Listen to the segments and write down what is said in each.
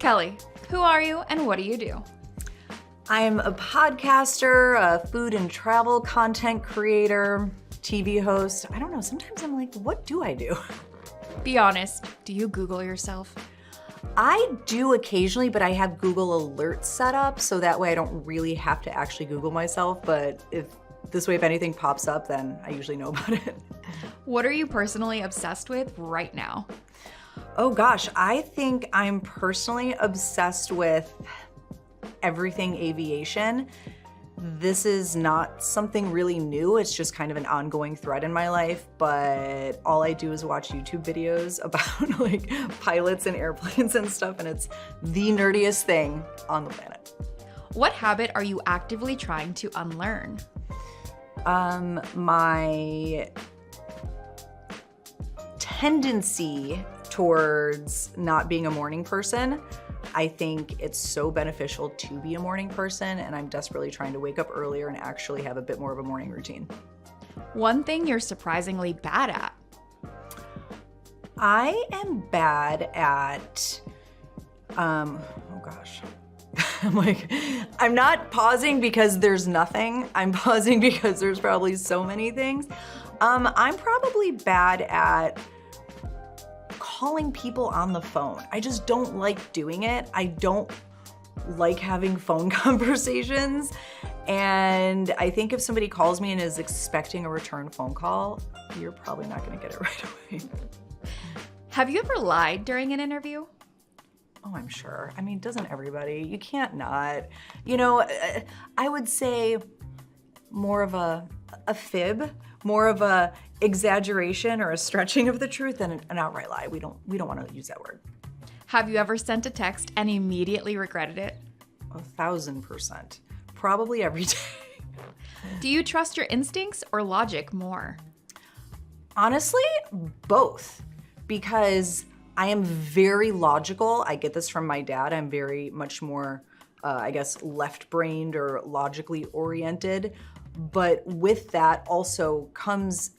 Kelly, who are you and what do you do? I'm a podcaster, a food and travel content creator, TV host. I don't know, sometimes I'm like, what do I do? Be honest, do you Google yourself? I do occasionally, but I have Google Alerts set up, so that way I don't really have to actually Google myself, but if anything pops up, then I usually know about it. What are you personally obsessed with right now? Oh gosh, I think I'm personally obsessed with everything aviation. This is not something really new, it's just kind of an ongoing thread in my life, but all I do is watch YouTube videos about like pilots and airplanes and stuff, and it's the nerdiest thing on the planet. What habit are you actively trying to unlearn? My tendency towards not being a morning person. I think it's so beneficial to be a morning person, and I'm desperately trying to wake up earlier and actually have a bit more of a morning routine. One thing you're surprisingly bad at? I am bad at, oh gosh. I'm not pausing because there's nothing. I'm pausing because there's probably so many things. I'm probably bad at calling people on the phone. I just don't like doing it. I don't like having phone conversations. And I think if somebody calls me and is expecting a return phone call, you're probably not gonna get it right away. Have you ever lied during an interview? Oh, I'm sure. I mean, doesn't everybody? You can't not. You know, I would say more of a fib, more of a exaggeration or a stretching of the truth than an outright lie. We don't want to use that word. Have you ever sent a text and immediately regretted it? 1,000%. Probably every day. Do you trust your instincts or logic more? Honestly, both. Because I am very logical. I get this from my dad. I'm very much more, left-brained or logically oriented. But with that also comes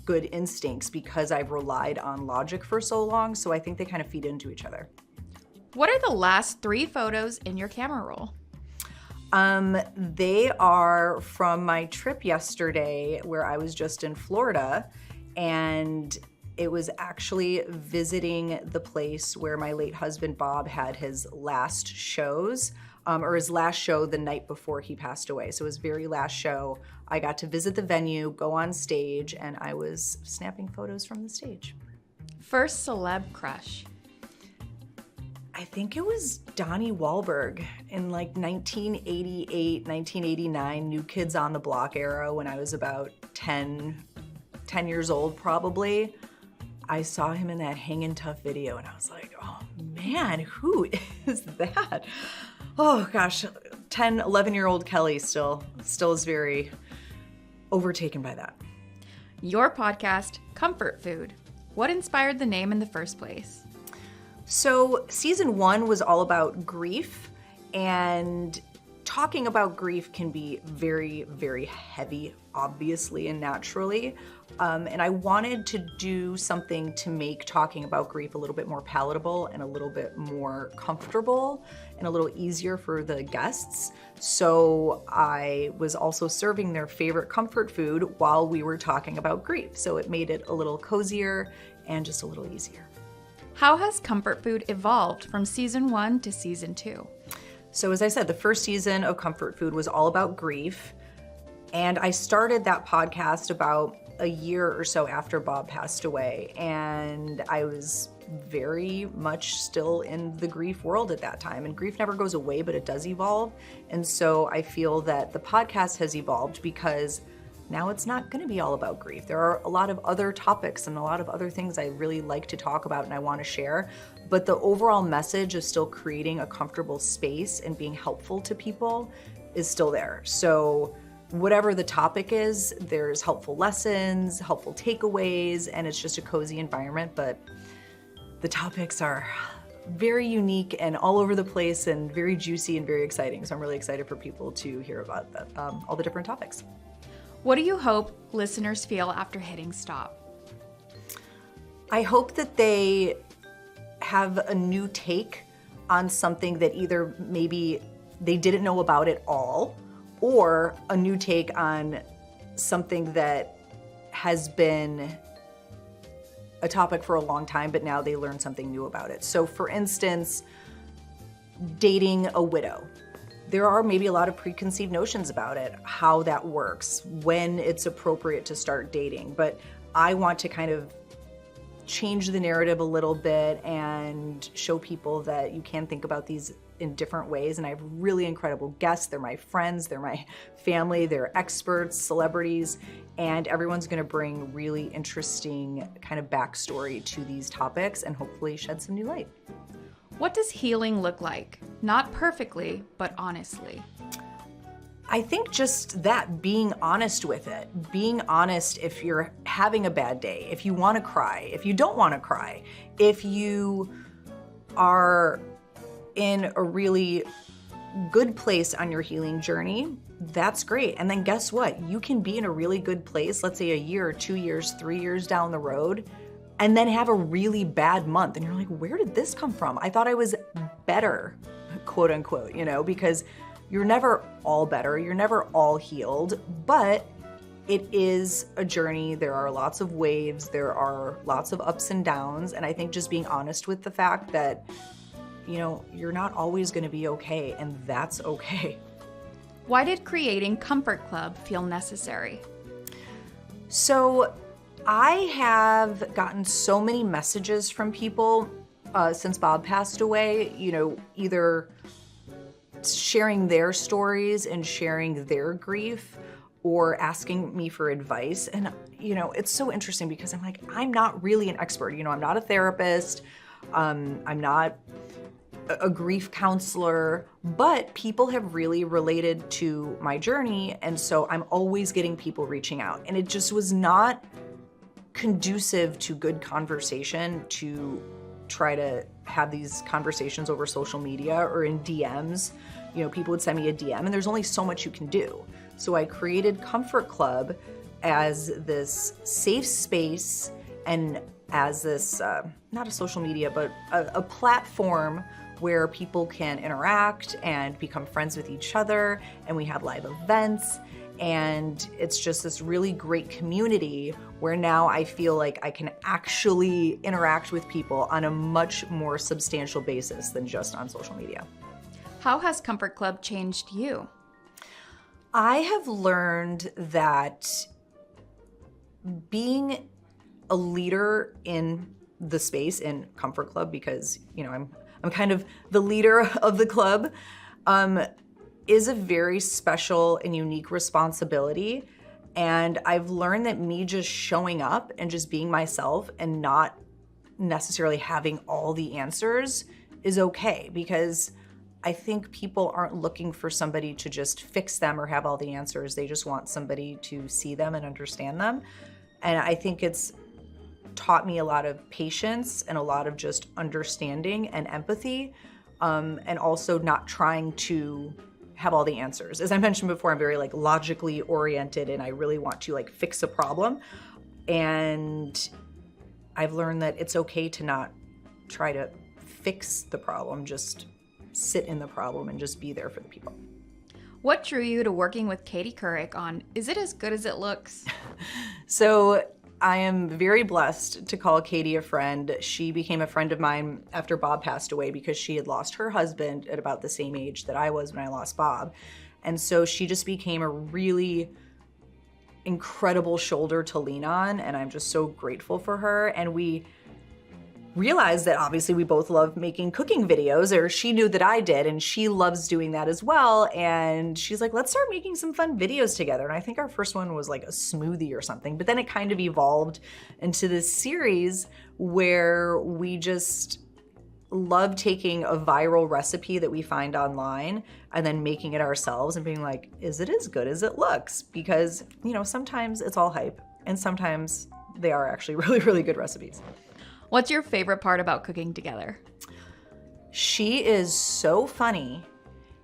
good instincts because I've relied on logic for so long. So I think they kind of feed into each other. What are the last 3 photos in your camera roll? They are from my trip yesterday where I was just in Florida, and it was actually visiting the place where my late husband Bob had his last shows, or his last show the night before he passed away. So his very last show, I got to visit the venue, go on stage, and I was snapping photos from the stage. First celeb crush? I think it was Donnie Wahlberg in like 1988, 1989, New Kids on the Block era when I was about 10 years old probably. I saw him in that Hangin' Tough video and I was like, oh man, who is that? Oh gosh, 10, 11-year-old Kelly still is very overtaken by that. Your podcast, Comfort Food. What inspired the name in the first place? So season 1 was all about grief, and talking about grief can be very, very heavy, obviously and naturally. And I wanted to do something to make talking about grief a little bit more palatable and a little bit more comfortable and a little easier for the guests. So I was also serving their favorite comfort food while we were talking about grief. So it made it a little cozier and just a little easier. How has comfort food evolved from season 1 to season 2? So as I said, the first season of Comfort Food was all about grief. And I started that podcast about a year or so after Bob passed away. And I was very much still in the grief world at that time. And grief never goes away, but it does evolve. And so I feel that the podcast has evolved because now it's not going to be all about grief. There are a lot of other topics and a lot of other things I really like to talk about and I want to share. But the overall message of still creating a comfortable space and being helpful to people is still there. So whatever the topic is, there's helpful lessons, helpful takeaways, and it's just a cozy environment. But the topics are very unique and all over the place and very juicy and very exciting. So I'm really excited for people to hear about that, all the different topics. What do you hope listeners feel after hitting stop? I hope that they have a new take on something that either maybe they didn't know about at all, or a new take on something that has been a topic for a long time, but now they learn something new about it. So for instance, dating a widow. There are maybe a lot of preconceived notions about it, how that works, when it's appropriate to start dating. But I want to kind of change the narrative a little bit and show people that you can think about these in different ways. And I have really incredible guests. They're my friends, they're my family, they're experts, celebrities, and everyone's gonna bring really interesting kind of backstory to these topics and hopefully shed some new light. What does healing look like? Not perfectly, but honestly. I think just that, being honest with it, being honest if you're having a bad day, if you want to cry, if you don't want to cry, if you are in a really good place on your healing journey, that's great. And then guess what? You can be in a really good place, let's say a year, 2 years, 3 years down the road, and then have a really bad month. And you're like, where did this come from? I thought I was better, quote unquote, because you're never all better, you're never all healed, but it is a journey. There are lots of waves, there are lots of ups and downs. And I think just being honest with the fact that, you're not always gonna be okay, and that's okay. Why did creating Comfort Club feel necessary? So I have gotten so many messages from people since Bob passed away, either sharing their stories and sharing their grief or asking me for advice. And, it's so interesting because I'm like, I'm not really an expert. I'm not a therapist. I'm not a grief counselor, but people have really related to my journey. And so I'm always getting people reaching out. And it just was not conducive to good conversation to try to have these conversations over social media or in DMs. People would send me a DM, and there's only so much you can do. So I created Comfort Club as this safe space and as this, not a social media, but a platform where people can interact and become friends with each other. And we have live events. And it's just this really great community where now I feel like I can actually interact with people on a much more substantial basis than just on social media. How has Comfort Club changed you? I have learned that being a leader in the space in Comfort Club, because I'm kind of the leader of the club, is a very special and unique responsibility. And I've learned that me just showing up and just being myself and not necessarily having all the answers is okay, because I think people aren't looking for somebody to just fix them or have all the answers. They just want somebody to see them and understand them. And I think it's taught me a lot of patience and a lot of just understanding and empathy, and also not trying to have all the answers. As I mentioned before, I'm very logically oriented, and I really want to fix a problem. And I've learned that it's okay to not try to fix the problem, just sit in the problem and just be there for the people. What drew you to working with Katie Couric on Is It As Good As It Looks? So I am very blessed to call Katie a friend. She became a friend of mine after Bob passed away because she had lost her husband at about the same age that I was when I lost Bob. And so she just became a really incredible shoulder to lean on, and I'm just so grateful for her. And we realized that obviously we both love making cooking videos, or she knew that I did, and she loves doing that as well. And she's like, let's start making some fun videos together. And I think our first one was a smoothie or something, but then it kind of evolved into this series where we just love taking a viral recipe that we find online and then making it ourselves and being like, is it as good as it looks? Because, sometimes it's all hype, and sometimes they are actually really, really good recipes. What's your favorite part about cooking together? She is so funny,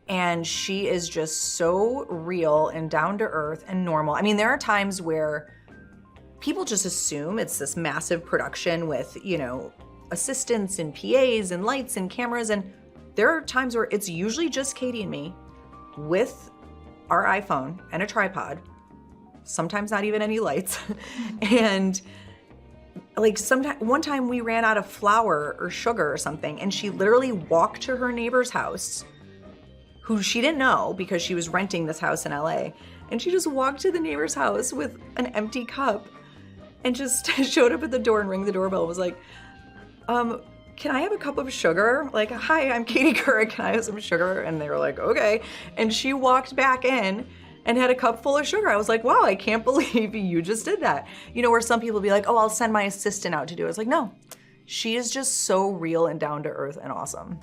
and she is just so real and down to earth and normal. I mean, there are times where people just assume it's this massive production with, assistants and PAs and lights and cameras, and there are times where it's usually just Katie and me with our iPhone and a tripod, sometimes not even any lights. And like one time we ran out of flour or sugar or something, and she literally walked to her neighbor's house, who she didn't know because she was renting this house in LA. And she just walked to the neighbor's house with an empty cup and just showed up at the door and rang the doorbell and was like, can I have a cup of sugar? Like, hi, I'm Katie Couric, can I have some sugar? And they were like, okay. And she walked back in and had a cup full of sugar. I was like, wow, I can't believe you just did that. You know, where some people be like, oh, I'll send my assistant out to do it. It's like, no, she is just so real and down to earth and awesome.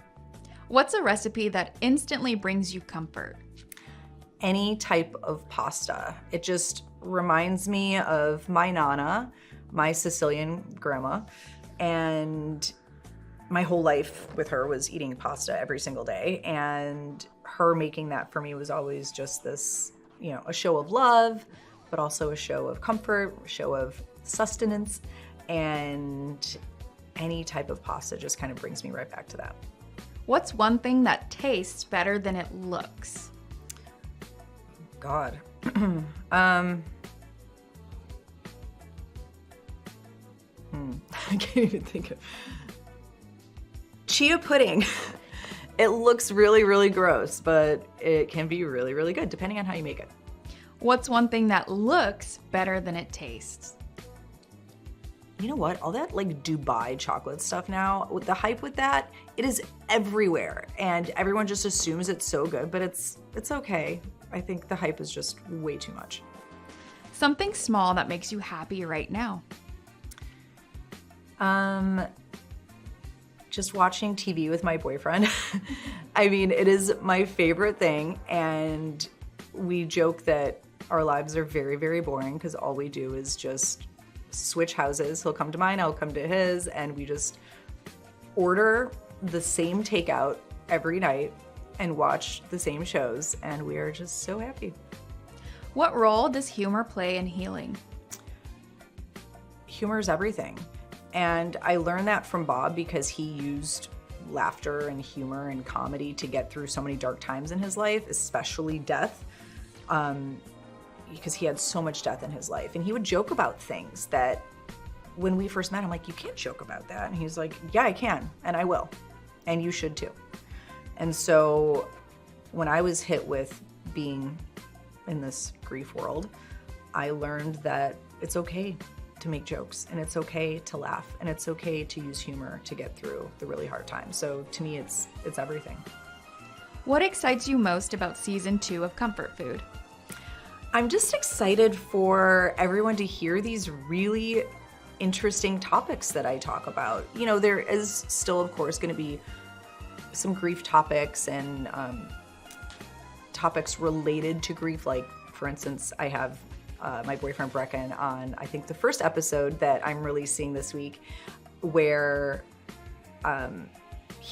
What's a recipe that instantly brings you comfort? Any type of pasta. It just reminds me of my Nana, my Sicilian grandma, and my whole life with her was eating pasta every single day. And her making that for me was always just this, you know, a show of love, but also a show of comfort, a show of sustenance. And any type of pasta just kind of brings me right back to that. What's one thing that tastes better than it looks? God. I can't even think of. Chia pudding. It looks really, really gross, but it can be really, really good depending on how you make it. What's one thing that looks better than it tastes? You know what? All that like Dubai chocolate stuff now, with the hype with that, it is everywhere. And everyone just assumes it's so good, but it's okay. I think the hype is just way too much. Something small that makes you happy right now. Just watching TV with my boyfriend. I mean, it is my favorite thing. And we joke that our lives are very, very boring because all we do is just switch houses. He'll come to mine, I'll come to his, and we just order the same takeout every night and watch the same shows, and we are just so happy. What role does humor play in healing? Humor is everything. And I learned that from Bob because he used laughter and humor and comedy to get through so many dark times in his life, especially death. Because he had so much death in his life. And he would joke about things that when we first met, I'm like, you can't joke about that. And he's like, yeah, I can, and I will. And you should too. And so when I was hit with being in this grief world, I learned that it's okay to make jokes, and it's okay to laugh, and it's okay to use humor to get through the really hard times. So to me, it's everything. What excites you most about season 2 of Comfort Food? I'm just excited for everyone to hear these really interesting topics that I talk about. You know, there is still, of course, going to be some grief topics and topics related to grief. Like, for instance, I have my boyfriend Brecken on, I think, the first episode that I'm releasing this week, where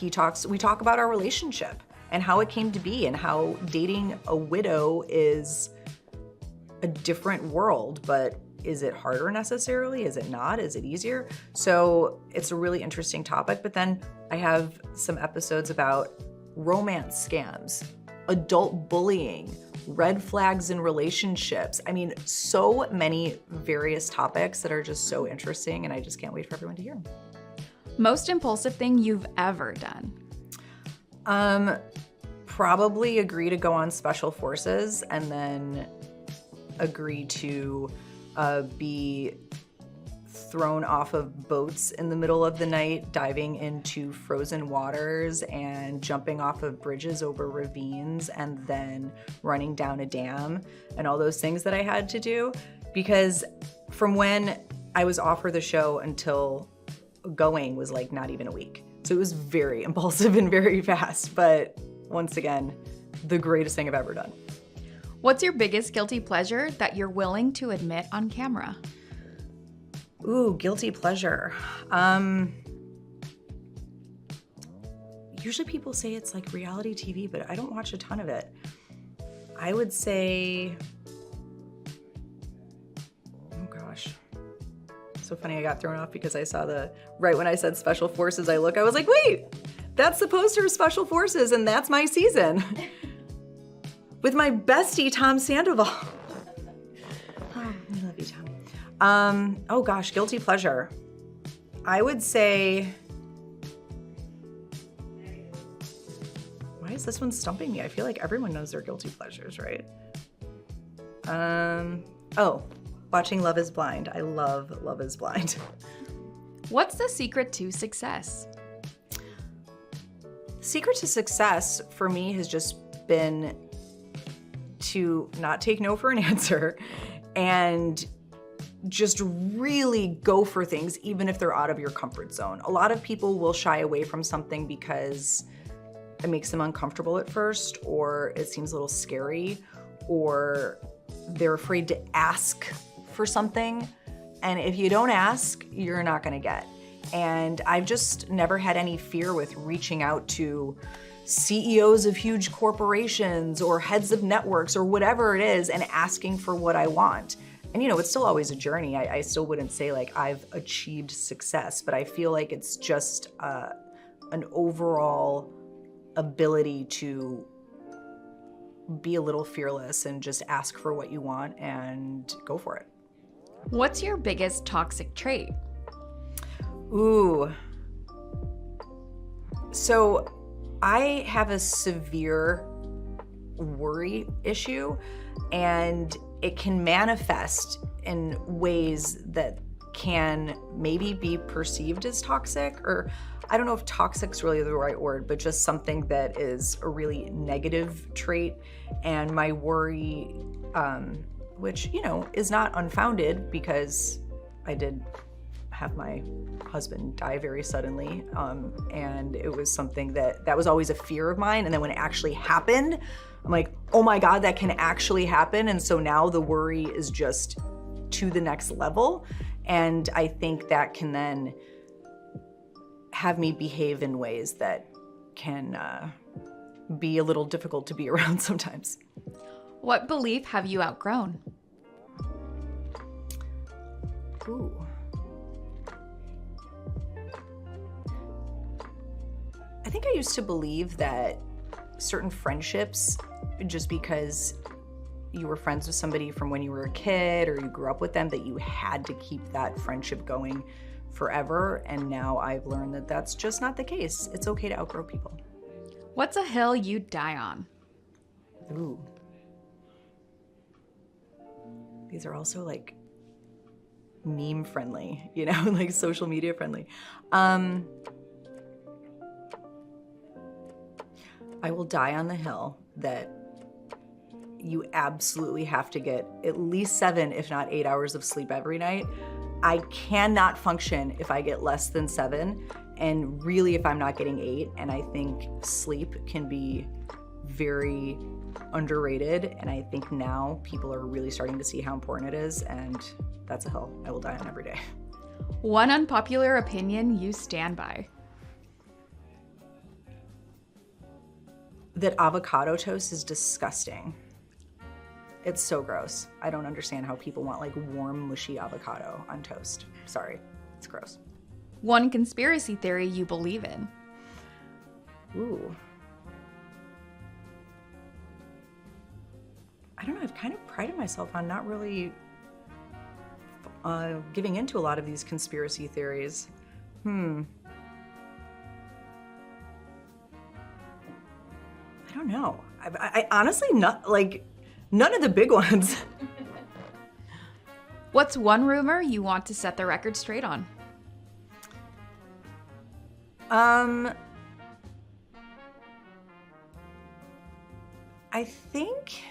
we talk about our relationship and how it came to be and how dating a widow is a different world, but is it harder necessarily? Is it not? Is it easier? So it's a really interesting topic. But then I have some episodes about romance scams, adult bullying, red flags in relationships. I mean, so many various topics that are just so interesting, and I just can't wait for everyone to hear them. Most impulsive thing you've ever done? Probably agree to go on special forces and then agree to be thrown off of boats in the middle of the night, diving into frozen waters and jumping off of bridges over ravines and then running down a dam and all those things that I had to do. Because from when I was offered the show until going was like not even a week. So it was very impulsive and very fast. But once again, the greatest thing I've ever done. What's your biggest guilty pleasure that you're willing to admit on camera? Ooh, guilty pleasure. Usually people say it's like reality TV, but I don't watch a ton of it. I would say, oh gosh. So funny, I got thrown off because I saw right when I said special forces, I was like, wait, That's the poster of Special Forces, and that's my season. With my bestie, Tom Sandoval. Oh, I love you, Tom. Oh gosh, guilty pleasure. I would say, why is this one stumping me? I feel like everyone knows their guilty pleasures, right? Oh, watching Love is Blind. I love Love is Blind. What's the secret to success? Secret to success for me has just been to not take no for an answer and just really go for things, even if they're out of your comfort zone. A lot of people will shy away from something because it makes them uncomfortable at first, or it seems a little scary, or they're afraid to ask for something. And if you don't ask, you're not gonna get. And I've just never had any fear with reaching out to CEOs of huge corporations or heads of networks or whatever it is and asking for what I want. And it's still always a journey. I still wouldn't say like I've achieved success, but I feel like it's just an overall ability to be a little fearless and just ask for what you want and go for it. What's your biggest toxic trait? Ooh. So I have a severe worry issue, and it can manifest in ways that can maybe be perceived as toxic, or I don't know if toxic's really the right word, but just something that is a really negative trait. And my worry, which, is not unfounded because I did have my husband die very suddenly. And it was something that was always a fear of mine. And then when it actually happened, I'm like, oh my God, that can actually happen. And so now the worry is just to the next level. And I think that can then have me behave in ways that can be a little difficult to be around sometimes. What belief have you outgrown? Ooh. I think I used to believe that certain friendships, just because you were friends with somebody from when you were a kid or you grew up with them, that you had to keep that friendship going forever. And now I've learned that that's just not the case. It's okay to outgrow people. What's a hill you'd die on? Ooh. These are also like meme friendly, like social media friendly. I will die on the hill that you absolutely have to get at least 7, if not 8 hours of sleep every night. I cannot function if I get less than 7, and really if I'm not getting 8. And I think sleep can be very underrated. And I think now people are really starting to see how important it is. And that's a hill I will die on every day. One unpopular opinion you stand by. That avocado toast is disgusting. It's so gross. I don't understand how people want like warm, mushy avocado on toast. Sorry, it's gross. One conspiracy theory you believe in. Ooh. I don't know, I've kind of prided myself on not really giving into a lot of these conspiracy theories. I don't know. I honestly not like none of the big ones. What's one rumor you want to set the record straight on? I think,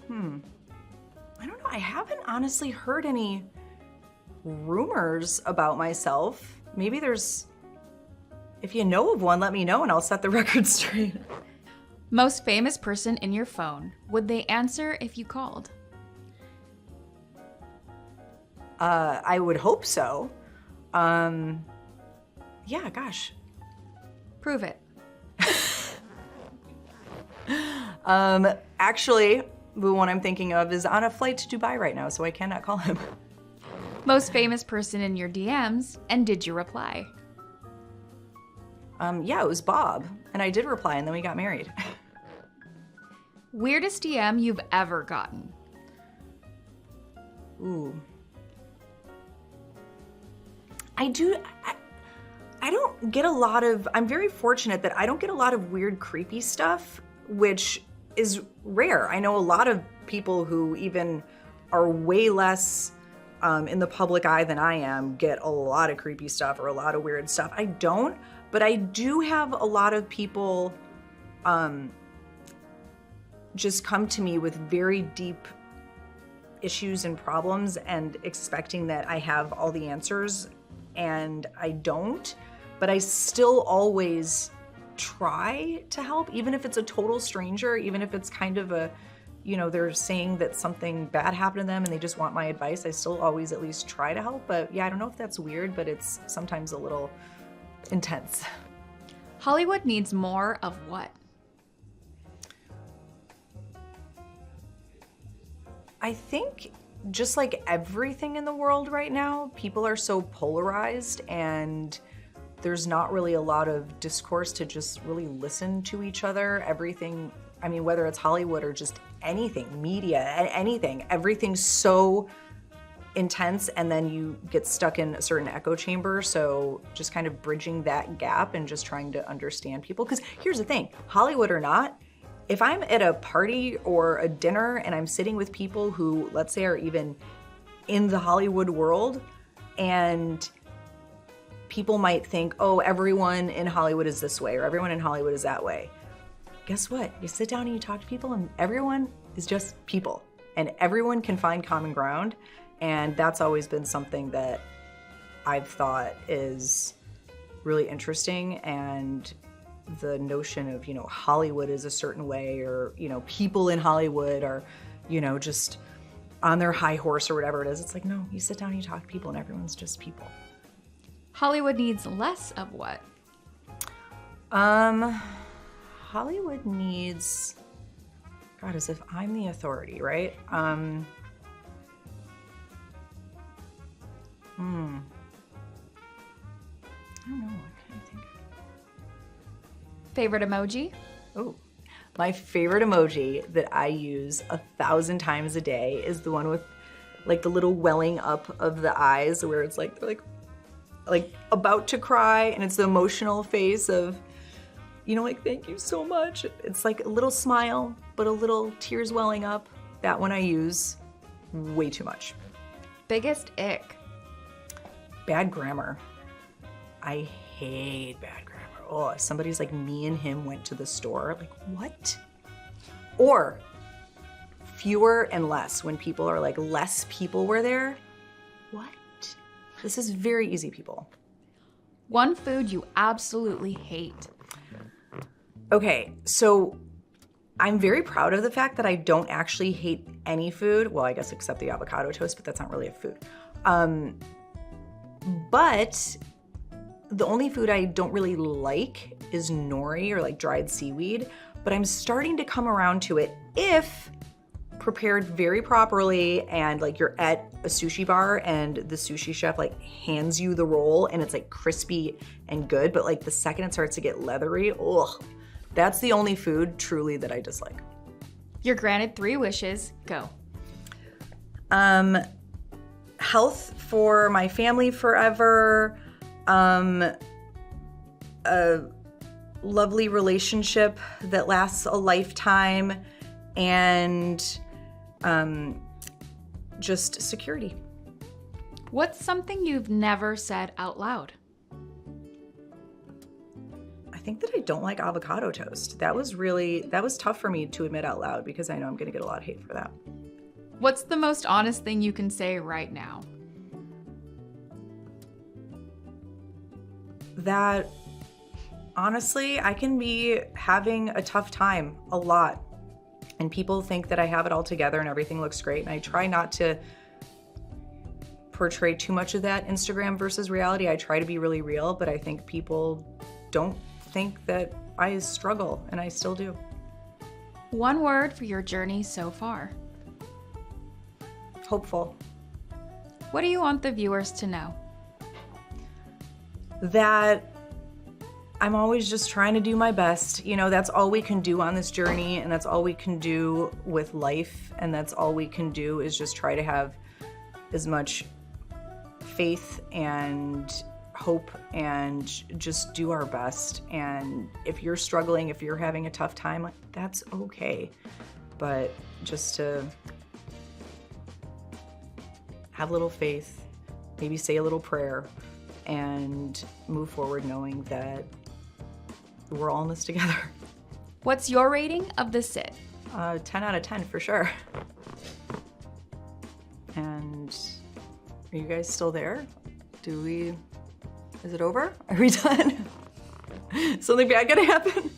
I don't know. I haven't honestly heard any rumors about myself. Maybe there's, if you know of one, let me know and I'll set the record straight. Most famous person in your phone. Would they answer if you called? I would hope so. Yeah, gosh. Prove it. Actually, the one I'm thinking of is on a flight to Dubai right now, so I cannot call him. Most famous person in your DMs, and did you reply? Yeah, it was Bob, and I did reply, and then we got married. Weirdest DM you've ever gotten? Ooh. I don't get a lot of, I'm very fortunate that I don't get a lot of weird, creepy stuff, which is rare. I know a lot of people who even are way less in the public eye than I am get a lot of creepy stuff or a lot of weird stuff. I don't, but I do have a lot of people just come to me with very deep issues and problems and expecting that I have all the answers, and I don't, but I still always try to help, even if it's a total stranger, even if it's kind of a, you know, they're saying that something bad happened to them and they just want my advice. I still always at least try to help. But yeah, I don't know if that's weird, but it's sometimes a little intense. Hollywood needs more of what? I think just like everything in the world right now, people are so polarized and there's not really a lot of discourse to just really listen to each other. Everything, I mean, whether it's Hollywood or just anything, media, anything, everything's so intense, and then you get stuck in a certain echo chamber. So just kind of bridging that gap and just trying to understand people. Because here's the thing, Hollywood or not, if I'm at a party or a dinner and I'm sitting with people who, let's say, are even in the Hollywood world, and people might think, oh, everyone in Hollywood is this way or everyone in Hollywood is that way. Guess what? You sit down and you talk to people and everyone is just people and everyone can find common ground. And that's always been something that I've thought is really interesting. And the notion of, you know, Hollywood is a certain way, or, you know, people in Hollywood are, you know, just on their high horse or whatever it is. It's like, no, you sit down and you talk to people and everyone's just people. Hollywood needs less of what? Hollywood needs, God, as if I'm the authority, right? I don't know, what can I think? Favorite emoji? Oh, my favorite emoji that I use 1,000 times a day is the one with like the little welling up of the eyes, where it's like, they're like about to cry, and it's the emotional face of, you know, like, thank you so much. It's like a little smile, but a little tears welling up. That one I use way too much. Biggest ick? Bad grammar. I hate bad grammar. Oh, if somebody's like, me and him went to the store, like, what? Or fewer and less, when people are like, less people were there. What? This is very easy, people. One food you absolutely hate? Okay, so I'm very proud of the fact that I don't actually hate any food. Well, I guess except the avocado toast, but that's not really a food. But the only food I don't really like is nori, or like dried seaweed, but I'm starting to come around to it if prepared very properly, and like you're at a sushi bar and the sushi chef like hands you the roll and it's like crispy and good, but like the second it starts to get leathery, ugh, that's the only food truly that I dislike. You're granted 3 wishes, go. Health for my family forever, a lovely relationship that lasts a lifetime, and just security. What's something you've never said out loud? I think that I don't like avocado toast. That was tough for me to admit out loud, because I know I'm gonna get a lot of hate for that. What's the most honest thing you can say right now? That honestly, I can be having a tough time a lot, and people think that I have it all together and everything looks great, and I try not to portray too much of that Instagram versus reality. I try to be really real, but I think people don't think that I struggle, and I still do. One word for your journey so far? Hopeful. What do you want the viewers to know? That I'm always just trying to do my best. You know, that's all we can do on this journey, and that's all we can do with life, and that's all we can do is just try to have as much faith and hope and just do our best. And if you're struggling, if you're having a tough time, like, that's okay. But just to have a little faith, maybe say a little prayer, and move forward knowing that we're all in this together. What's your rating of the sit? 10 out of 10 for sure. And are you guys still there? Is it over? Are we done? Something bad gonna happen?